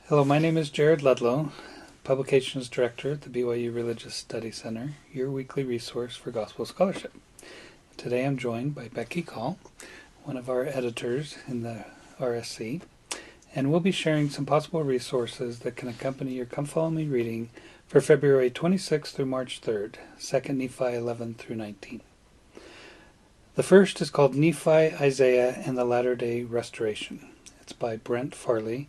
Hello, my name is Jared Ludlow, Publications Director at the BYU Religious Study Center, your weekly resource for gospel scholarship. Today I'm joined by Becky Call, one of our editors in the RSC, and we'll be sharing some possible resources that can accompany your Come Follow Me reading for February 26th through March 3rd, 2 Nephi 11 through 19. The first is called Nephi, Isaiah, and the LatterDay Restoration. It's by Brent Farley,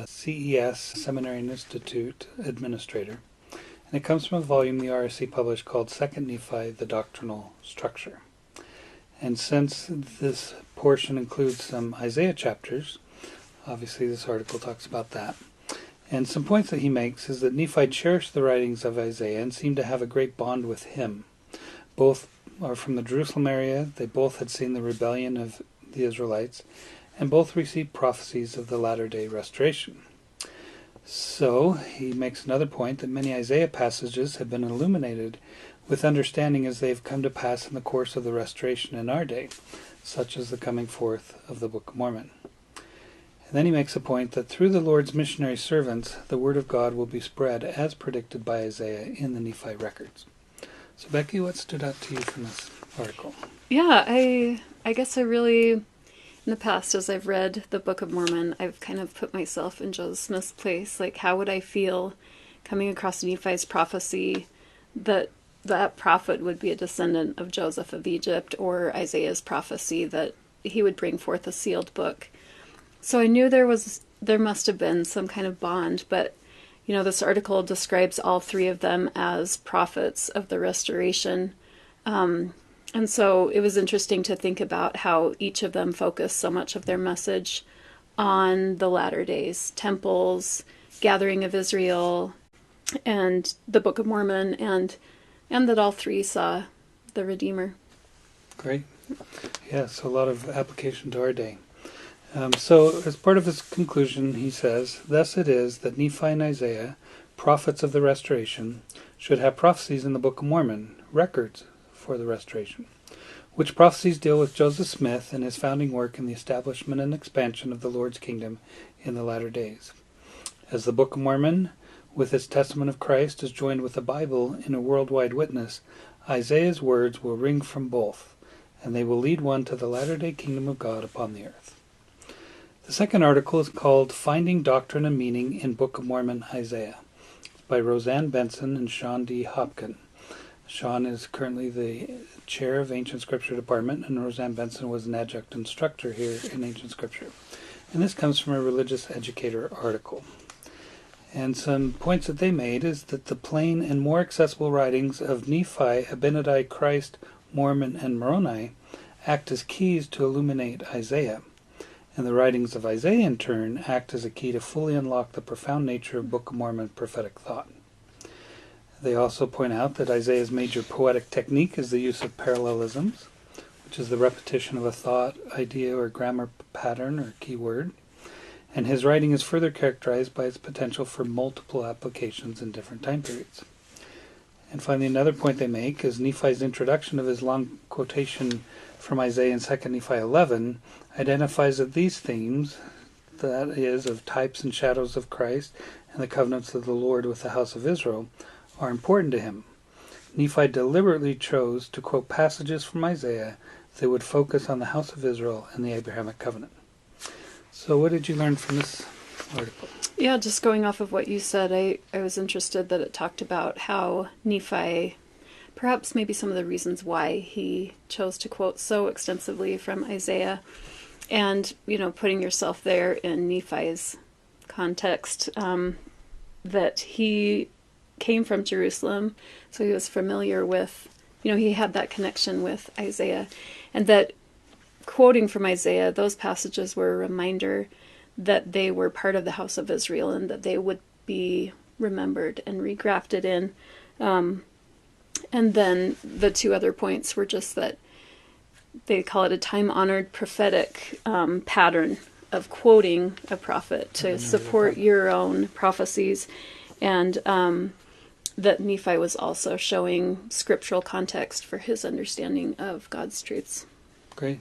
CES, Seminary and Institute Administrator, and it comes from a volume the RSC published called 2 Nephi, the Doctrinal Structure. And since this portion includes some Isaiah chapters, obviously this article talks about that, and some points that he makes is that Nephi cherished the writings of Isaiah and seemed to have a great bond with him. Both are from the Jerusalem area, they both had seen the rebellion of the Israelites, and both received prophecies of the latter-day restoration. So, he makes another point that many Isaiah passages have been illuminated with understanding as they have come to pass in the course of the restoration in our day, such as the coming forth of the Book of Mormon. And then he makes a point that through the Lord's missionary servants, the Word of God will be spread as predicted by Isaiah in the Nephi records. So, Becky, what stood out to you from this article? Yeah, I guess I really... In the past, as I've read the Book of Mormon, I've kind of put myself in Joseph Smith's place. Like, how would I feel coming across Nephi's prophecy that that prophet would be a descendant of Joseph of Egypt, or Isaiah's prophecy that he would bring forth a sealed book? So I knew there must have been some kind of bond, but this article describes all three of them as prophets of the restoration. And so it was interesting to think about how each of them focused so much of their message on the latter days, temples, gathering of Israel, and the Book of Mormon, and that all three saw the Redeemer. Great. Yes, a lot of application to our day. So as part of his conclusion, he says, "Thus it is that Nephi and Isaiah, prophets of the restoration, should have prophecies in the Book of Mormon, records for the restoration, which prophecies deal with Joseph Smith and his founding work in the establishment and expansion of the Lord's kingdom in the latter days. As the Book of Mormon, with its testament of Christ, is joined with the Bible in a worldwide witness, Isaiah's words will ring from both, and they will lead one to the latter-day kingdom of God upon the earth." The second article is called Finding Doctrine and Meaning in Book of Mormon, Isaiah, by Roseanne Benson and Sean D. Hopkin. Sean is currently the chair of Ancient Scripture Department, and Roseanne Benson was an adjunct instructor here in Ancient Scripture. And this comes from a religious educator article. And some points that they made is that the plain and more accessible writings of Nephi, Abinadi, Christ, Mormon, and Moroni act as keys to illuminate Isaiah. And the writings of Isaiah, in turn, act as a key to fully unlock the profound nature of Book of Mormon prophetic thought. They also point out that Isaiah's major poetic technique is the use of parallelisms, which is the repetition of a thought, idea, or grammar pattern or keyword. And his writing is further characterized by its potential for multiple applications in different time periods. And finally, another point they make is Nephi's introduction of his long quotation from Isaiah in 2 Nephi 11 identifies that these themes, that is, of types and shadows of Christ and the covenants of the Lord with the house of Israel, are important to him. Nephi deliberately chose to quote passages from Isaiah that would focus on the house of Israel and the Abrahamic covenant. So what did you learn from this article? Yeah, just going off of what you said, I was interested that it talked about how Nephi, perhaps maybe some of the reasons why he chose to quote so extensively from Isaiah, and, putting yourself there in Nephi's context, that he came from Jerusalem, so he was familiar with, he had that connection with Isaiah, and that quoting from Isaiah, those passages were a reminder that they were part of the house of Israel and that they would be remembered and regrafted in. And then the two other points were just that they call it a time-honored prophetic pattern of quoting a prophet to support your own prophecies, and that Nephi was also showing scriptural context for his understanding of God's truths. Great.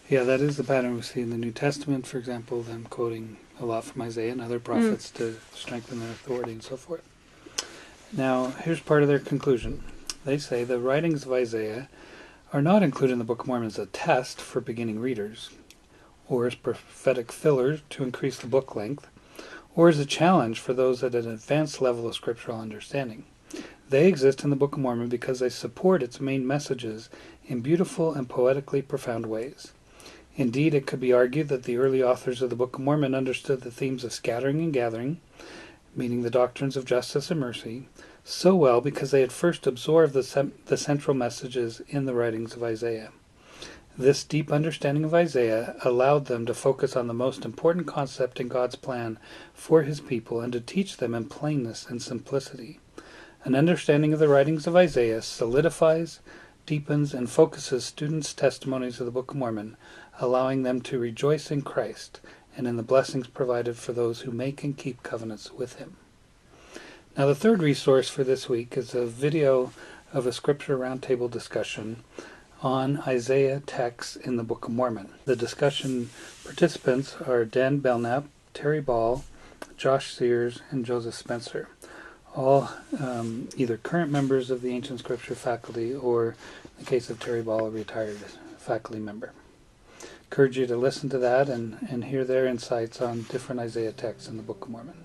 Yeah, that is the pattern we see in the New Testament, for example, them quoting a lot from Isaiah and other prophets to strengthen their authority and so forth. Now, here's part of their conclusion. They say the writings of Isaiah are not included in the Book of Mormon as a test for beginning readers, or as prophetic fillers to increase the book length, or as a challenge for those at an advanced level of scriptural understanding. They exist in the Book of Mormon because they support its main messages in beautiful and poetically profound ways. Indeed, it could be argued that the early authors of the Book of Mormon understood the themes of scattering and gathering, meaning the doctrines of justice and mercy, so well because they had first absorbed the central messages in the writings of Isaiah. This deep understanding of Isaiah allowed them to focus on the most important concept in God's plan for his people and to teach them in plainness and simplicity. An understanding of the writings of Isaiah solidifies, deepens, and focuses students' testimonies of the Book of Mormon, allowing them to rejoice in Christ and in the blessings provided for those who make and keep covenants with him. Now, the third resource for this week is a video of a scripture roundtable discussion on Isaiah texts in the Book of Mormon. The discussion participants are Dan Belknap, Terry Ball, Josh Sears, and Joseph Spencer, all either current members of the Ancient Scripture faculty or, in the case of Terry Ball, a retired faculty member. Encourage you to listen to that and hear their insights on different Isaiah texts in the Book of Mormon.